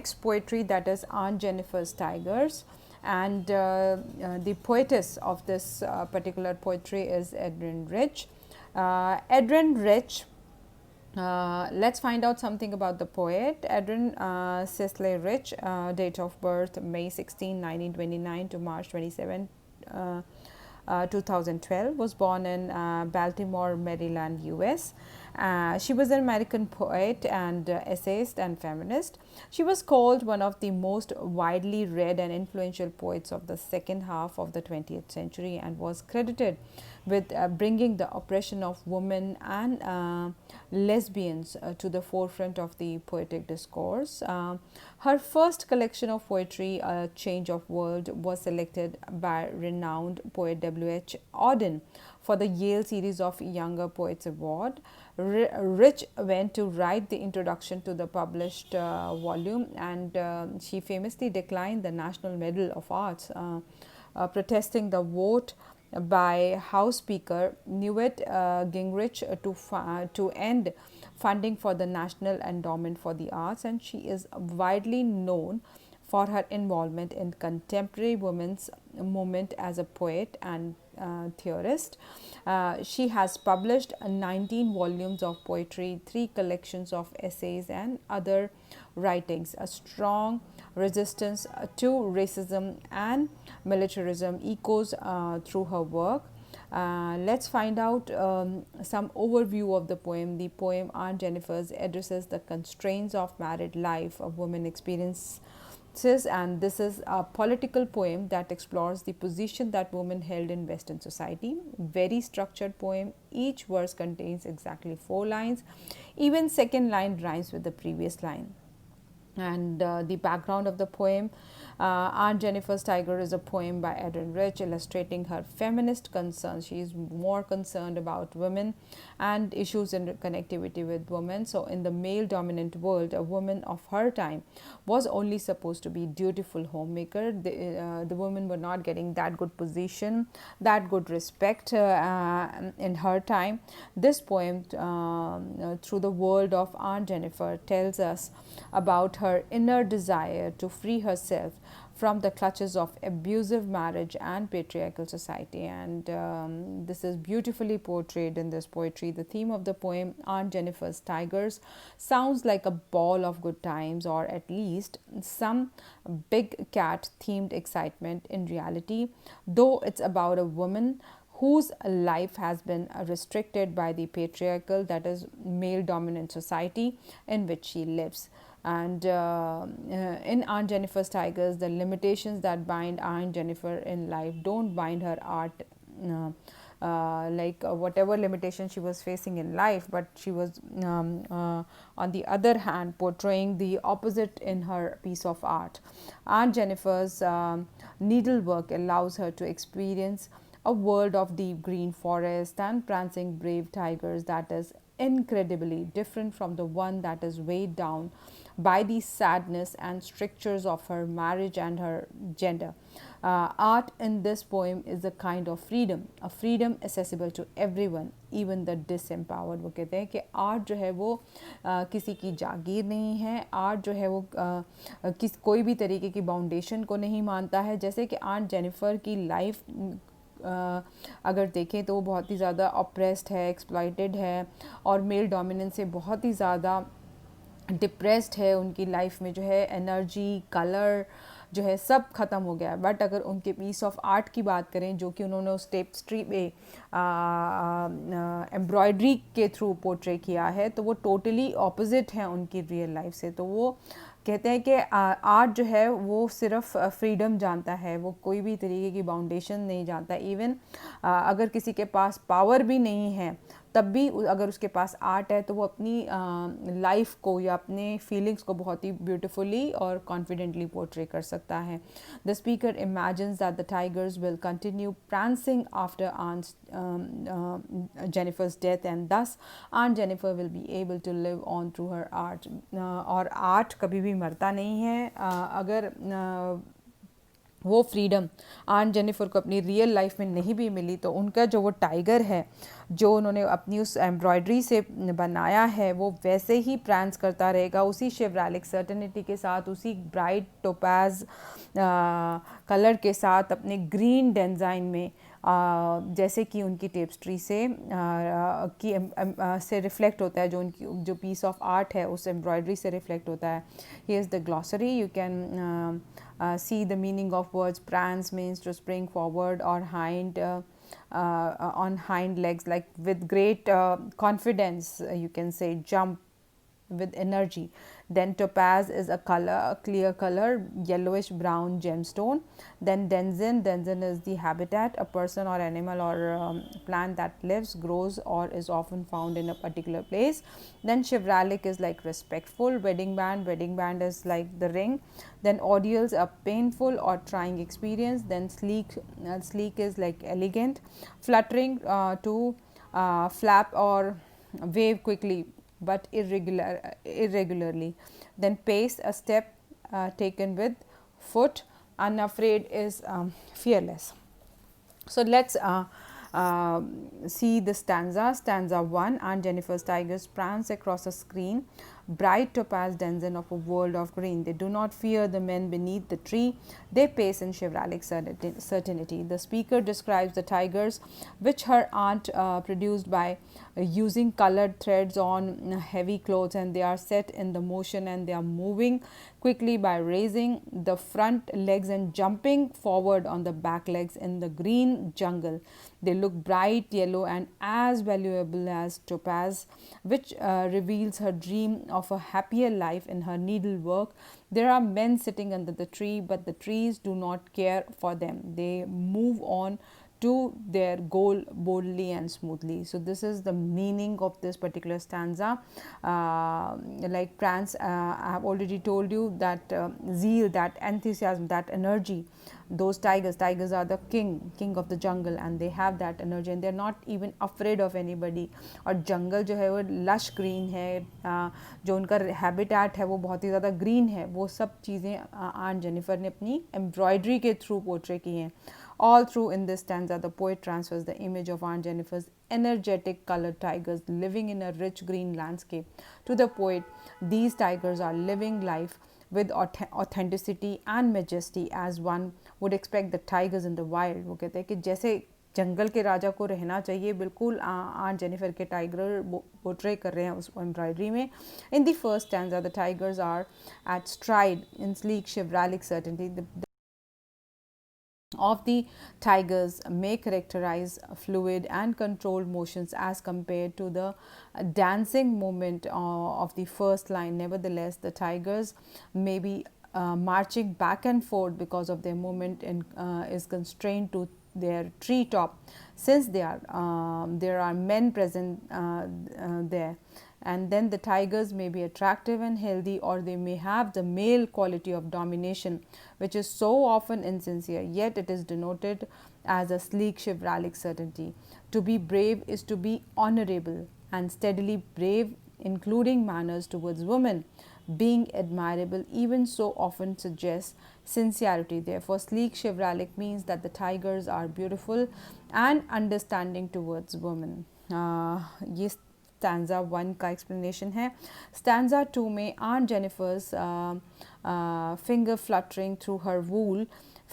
next poetry, that is Aunt Jennifer's Tigers. And the poetess of this particular poetry is Edrin Rich. Edrin Rich, let's find out something about the poet. Edrin Cicely Rich, date of birth May 16, 1929 to March 27, 2012, was born in Baltimore, Maryland, US. She was an American poet and essayist and feminist. She was called one of the most widely read and influential poets of the second half of the 20th century and was credited with bringing the oppression of women and lesbians to the forefront of the poetic discourse. Her first collection of poetry, A Change of World, was selected by renowned poet W.H. Auden for the Yale Series of Younger Poets Award. Rich went to write the introduction to the published volume, and she famously declined the National Medal of Arts, protesting the vote by House Speaker Newt Gingrich to end funding for the National Endowment for the Arts, and she is widely known for her involvement in contemporary women's movement as a poet and theorist. She has published 19 volumes of poetry, 3 collections of essays, and other writings. A strong resistance to racism and militarism echoes through her work. Let's find out some overview of the poem. The poem Aunt Jennifer's addresses the constraints of married life a woman experiences, and this is a political poem that explores the position that women held in Western society. Very structured poem. Each verse contains exactly 4 lines. Even second line rhymes with the previous line. And the background of the poem, Aunt Jennifer's Tiger is a poem by Edrin Rich illustrating her feminist concerns. She is more concerned about women and issues in connectivity with women. So in the male dominant world, a woman of her time was only supposed to be dutiful homemaker. The women were not getting that good position, that good respect in her time. This poem, through the world of Aunt Jennifer, tells us about her inner desire to free herself from the clutches of abusive marriage and patriarchal society. And this is beautifully portrayed in this poetry. The theme of the poem, Aunt Jennifer's Tigers, sounds like a ball of good times, or at least some big cat themed excitement. In reality, though, it's about a woman whose life has been restricted by the patriarchal, that is, male dominant society in which she lives. And in Aunt Jennifer's Tigers, the limitations that bind Aunt Jennifer in life don't bind her art. Whatever limitation she was facing in life, but she was on the other hand portraying the opposite in her piece of art. Aunt Jennifer's needlework allows her to experience a world of deep green forest and prancing brave tigers that is incredibly different from the one that is weighed down by the sadness and strictures of her marriage and her gender. Art in this poem is a kind of freedom, a freedom accessible to everyone, even the disempowered. वो कहते हैं कि art जो है वो किसी की जागीर नहीं है, आर्ट जो है वो कोई भी तरीके की बाउंडेशन को नहीं मानता है. जैसे कि आंट जेनिफर की लाइफ अगर देखें तो वो बहुत ही ज़्यादा ऑप्रेस्ड है, एक्सप्लॉइटेड है और मेल डोमिनेंस से बहुत ही ज़्यादा डिप्रेस्ड है. उनकी लाइफ में जो है एनर्जी, कलर जो है सब ख़त्म हो गया है. बट अगर उनके पीस ऑफ आर्ट की बात करें जो कि उन्होंने उस टेप्स्ट्री पे एम्ब्रॉयडरी के थ्रू पोर्ट्रे किया है, तो वो टोटली ऑपोजिट है उनकी रियल लाइफ से. तो वो कहते हैं कि आर्ट जो है वो सिर्फ फ्रीडम जानता है, वो कोई भी तरीके की बाउंडेशन नहीं जानता. इवन अगर किसी के पास पावर भी नहीं है तब भी अगर उसके पास आर्ट है तो वो अपनी लाइफ को या अपने फीलिंग्स को बहुत ही ब्यूटिफुली और कॉन्फिडेंटली पोर्ट्रे कर सकता है. The speaker imagines that the tigers will continue prancing after Aunt Jennifer's death, and thus Aunt Jennifer will be able to live on through her art. और आर्ट कभी भी मरता नहीं है. अगर वो फ्रीडम आन जेनिफर को अपनी रियल लाइफ में नहीं भी मिली, तो उनका जो वो टाइगर है जो उन्होंने अपनी उस एम्ब्रॉयडरी से बनाया है वो वैसे ही प्रांस करता रहेगा, उसी शिवरालिक सर्टेनिटी के साथ, उसी ब्राइट टोपाज कलर के साथ, अपने ग्रीन डेंजाइन में, जैसे कि उनकी टेप्स्ट्री से से रिफ्लेक्ट होता है, जो उनकी जो पीस ऑफ आर्ट है उस एम्ब्रॉयडरी से रिफ्लेक्ट होता है. Here is the glossary. You can see the meaning of words. Prance means to spring forward or on hind legs, like with great confidence, you can say jump with energy. Then topaz is a color, a clear color, yellowish brown gemstone. Then denzin is the habitat, a person or animal or plant that lives, grows or is often found in a particular place. Then chivalric is like respectful. Wedding band is like the ring. Then ordeals, a painful or trying experience. Then sleek is like elegant. Fluttering, to flap or wave quickly but irregularly. Then pace, a step taken with foot. Unafraid is fearless. So let's see the stanza. Stanza 1. Aunt Jennifer's tigers prance across a screen, bright topaz denizen of a world of green. They do not fear the men beneath the tree. They pace in chivalric certainty. The speaker describes the tigers which her aunt produced by using colored threads on heavy clothes, and they are set in the motion and they are moving quickly by raising the front legs and jumping forward on the back legs in the green jungle. They look bright yellow and as valuable as topaz, which reveals her dream of a happier life in her needlework. There are men sitting under the tree, but the trees do not care for them. They move on to their goal boldly and smoothly. So this is the meaning of this particular stanza. Like Prance, I have already told you that zeal, that enthusiasm, that energy, those tigers are the king of the jungle, and they have that energy and they are not even afraid of anybody. और जंगल जो है वो lush green है, जो उनका habitat है वो बहुत ही ज़्यादा ग्रीन है. वो सब चीज़ें आंट जेनिफर ने अपनी एम्ब्रॉयडरी के थ्रू पोर्ट्रे की हैं. All through in this stanza, the poet transfers the image of Aunt Jennifer's energetic colored tigers living in a rich green landscape. To the poet, these tigers are living life with authenticity and majesty as one would expect the tigers in the wild. वो कहते हैं कि जैसे जंगल के राजा को रहना चाहिए, बिल्कुल आंट जेनिफर के टाइगर पोर्ट्रे कर रहे हैं उस एम्ब्रॉयडरी में. In the first stanza the tigers are at stride in sleek chivalric certainty. Of the tigers may characterize fluid and controlled motions as compared to the dancing movement of the first line. Nevertheless, the tigers may be marching back and forth because of their movement is constrained to their tree top, since there are men present there. And then the tigers may be attractive and healthy, or they may have the male quality of domination, which is so often insincere, yet it is denoted as a sleek chivalric certainty. To be brave is to be honorable and steadily brave, including manners towards women. Being admirable even so often suggests sincerity. Therefore, sleek chivalric means that the tigers are beautiful and understanding towards women. Yes, stanza 1 का explanation है. Stanza 2 में aunt Jennifer's finger fluttering through her wool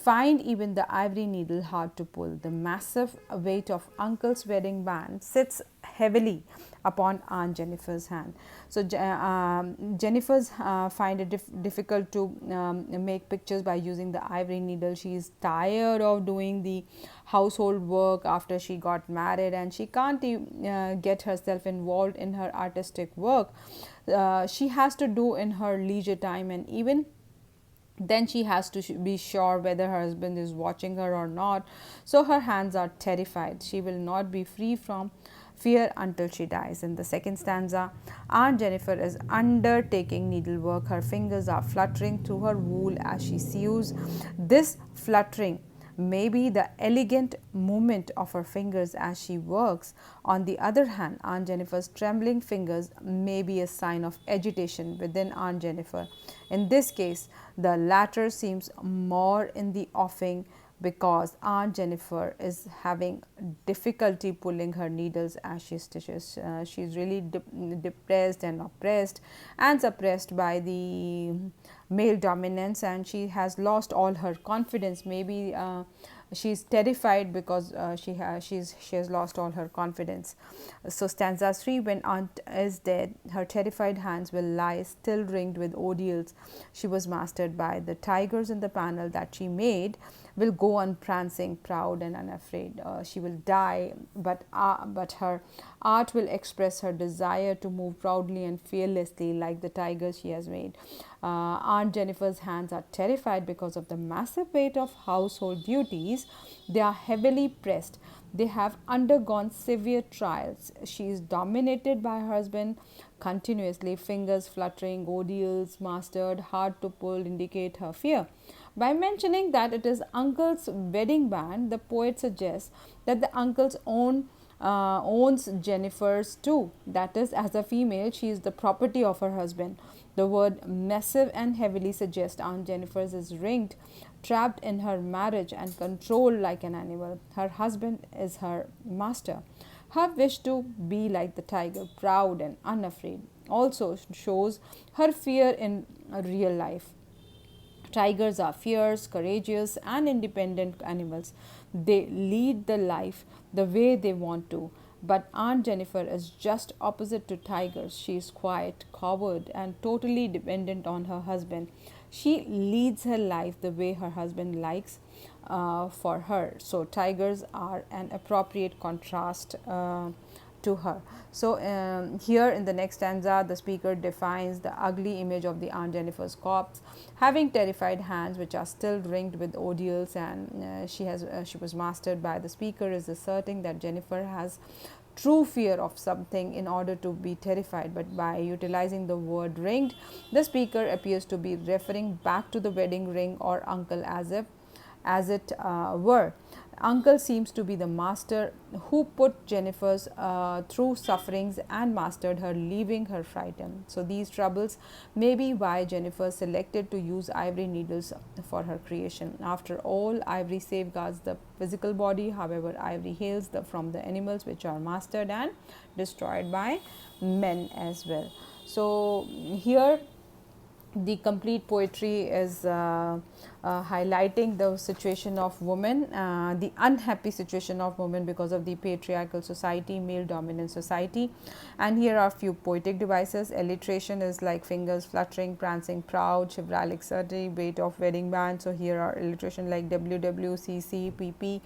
find even the ivory needle hard to pull. The massive weight of Uncle's wedding band sits heavily upon Aunt Jennifer's hand. So Jennifer's find it difficult to make pictures by using the ivory needle. She is tired of doing the household work after she got married, and she can't get herself involved in her artistic work. She has to do in her leisure time, and even then she has to be sure whether her husband is watching her or not. So her hands are terrified. She will not be free from fear until she dies. In the second stanza, Aunt Jennifer is undertaking needlework. Her fingers are fluttering through her wool as she sews. This fluttering maybe the elegant movement of her fingers as she works. On the other hand, Aunt Jennifer's trembling fingers may be a sign of agitation within Aunt Jennifer. In this case, the latter seems more in the offing because Aunt Jennifer is having difficulty pulling her needles as she stitches. She's really depressed and oppressed and suppressed by the male dominance, and she has lost all her confidence. Maybe she's terrified because she has lost all her confidence. So stanza 3, when aunt is dead, her terrified hands will lie still ringed with ordeals she was mastered by. The tigers in the panel that she made will go on prancing, proud and unafraid. She will die, but her art will express her desire to move proudly and fearlessly like the tigers she has made. Aunt Jennifer's hands are terrified because of the massive weight of household duties. They are heavily pressed. They have undergone severe trials. She is dominated by her husband continuously, fingers fluttering, ordeals mastered, hard to pull, indicate her fear. By mentioning that it is uncle's wedding band, the poet suggests that the uncle's owns Jennifer's too. That is, as a female, she is the property of her husband. The word massive and heavily suggests Aunt Jennifer's is ringed, trapped in her marriage and controlled like an animal. Her husband is her master. Her wish to be like the tiger, proud and unafraid, also shows her fear in real life. Tigers are fierce, courageous, and independent animals. They lead the life the way they want to. But Aunt Jennifer is just opposite to tigers. She is quiet, coward, and totally dependent on her husband. She leads her life the way her husband likes for her. So, tigers are an appropriate contrast to her. So, here in the next stanza, the speaker defines the ugly image of the Aunt Jennifer's corpse, having terrified hands which are still ringed with ordeals, and she was mastered by. The speaker is asserting that Jennifer has true fear of something in order to be terrified, but by utilizing the word ringed, the speaker appears to be referring back to the wedding ring or uncle as it were. Uncle seems to be the master who put Jennifer's through sufferings and mastered her, leaving her frightened. So these troubles may be why Jennifer selected to use ivory needles for her creation. After all, ivory safeguards the physical body. However, ivory hails from the animals which are mastered and destroyed by men as well. So here the complete poetry is highlighting the situation of women, the unhappy situation of women because of the patriarchal society, male dominant society. And here are few poetic devices. Alliteration is like fingers fluttering, prancing, proud, chivalric, surly, weight of wedding band. So here are alliteration like WWCC, PP,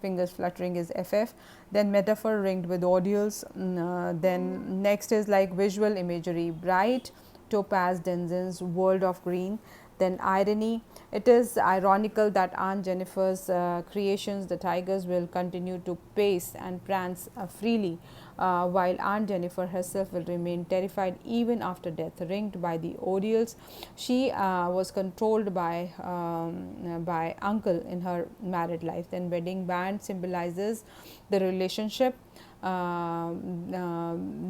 fingers fluttering is FF. Then metaphor ringed with ordeals. Then next is like visual imagery, bright topaz denizens, world of green. Then irony, it is ironical that Aunt Jennifer's creations, the tigers, will continue to pace and prance freely, while Aunt Jennifer herself will remain terrified even after death. Ringed by the ordeals, she was controlled by uncle in her married life. Then wedding band symbolizes the relationship,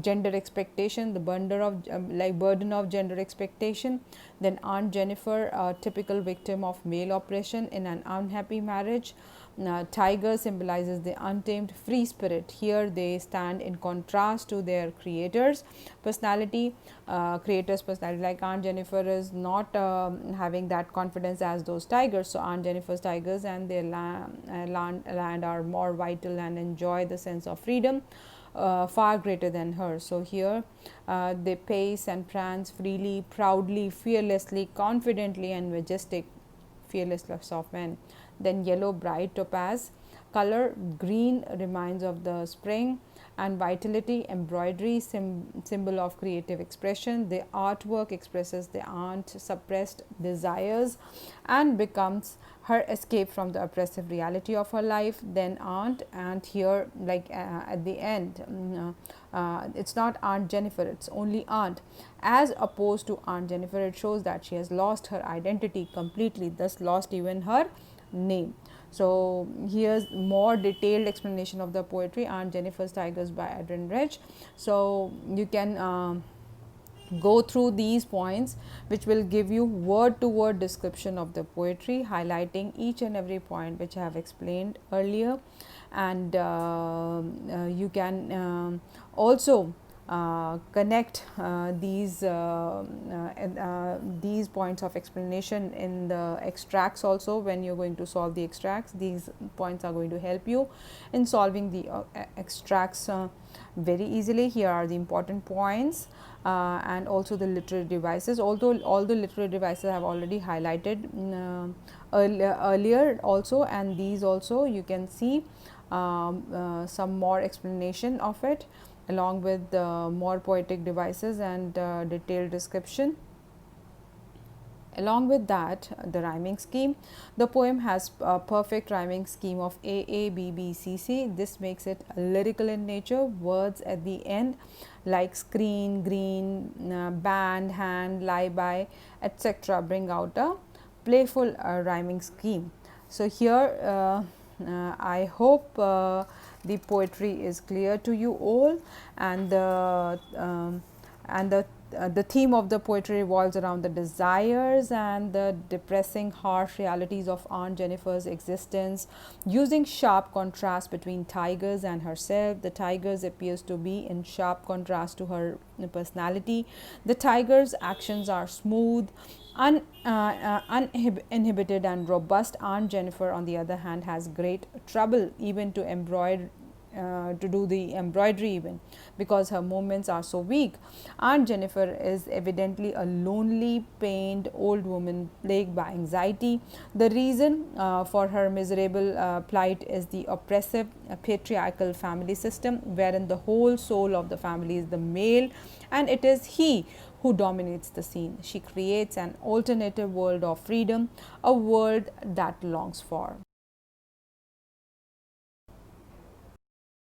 gender expectation, the burden of gender expectation. Then Aunt Jennifer, a typical victim of male oppression in an unhappy marriage. Tiger symbolizes the untamed free spirit. Here they stand in contrast to their creators personality. Creators personality, like Aunt Jennifer is not having that confidence as those tigers. So Aunt Jennifer's tigers and their land are more vital and enjoy the sense of freedom far greater than her. So here they pace and prance freely, proudly, fearlessly, confidently, and majestic, fearlessness of men. Then yellow, bright topaz color, green reminds of the spring and vitality. Embroidery, symbol of creative expression. The artwork expresses the aunt's suppressed desires and becomes her escape from the oppressive reality of her life. Then aunt, and here like at the end, it's not Aunt Jennifer, it's only aunt. As opposed to Aunt Jennifer, it shows that she has lost her identity completely, thus lost even her name. So here's more detailed explanation of the poetry Aunt Jennifer's Tigers by Adrienne Rich. So you can go through these points, which will give you word to word description of the poetry, highlighting each and every point which I have explained earlier. And you can also connect these points of explanation in the extracts also. When you're going to solve the extracts, these points are going to help you in solving the extracts very easily. Here are the important points, and also the literary devices, although all the literary devices I have already highlighted earlier also, and these also you can see some more explanation of it, along with more poetic devices and detailed description. Along with that, the rhyming scheme. The poem has a perfect rhyming scheme of A A B B C C. This makes it lyrical in nature. Words at the end like screen, green, band, hand, lie by, etc. bring out a playful rhyming scheme. So here I hope the poetry is clear to you all, and the theme of the poetry revolves around the desires and the depressing, harsh realities of Aunt Jennifer's existence. Using sharp contrast between tigers and herself, the tigers appears to be in sharp contrast to her personality. The tiger's actions are smooth, uninhibited and robust. Aunt Jennifer, on the other hand, has great trouble even to embroider. To do the embroidery even, because her movements are so weak. Aunt Jennifer is evidently a lonely, pained old woman plagued by anxiety. The reason for her miserable plight is the oppressive patriarchal family system, wherein the whole soul of the family is the male, and it is he who dominates the scene. She creates an alternative world of freedom, a world that longs for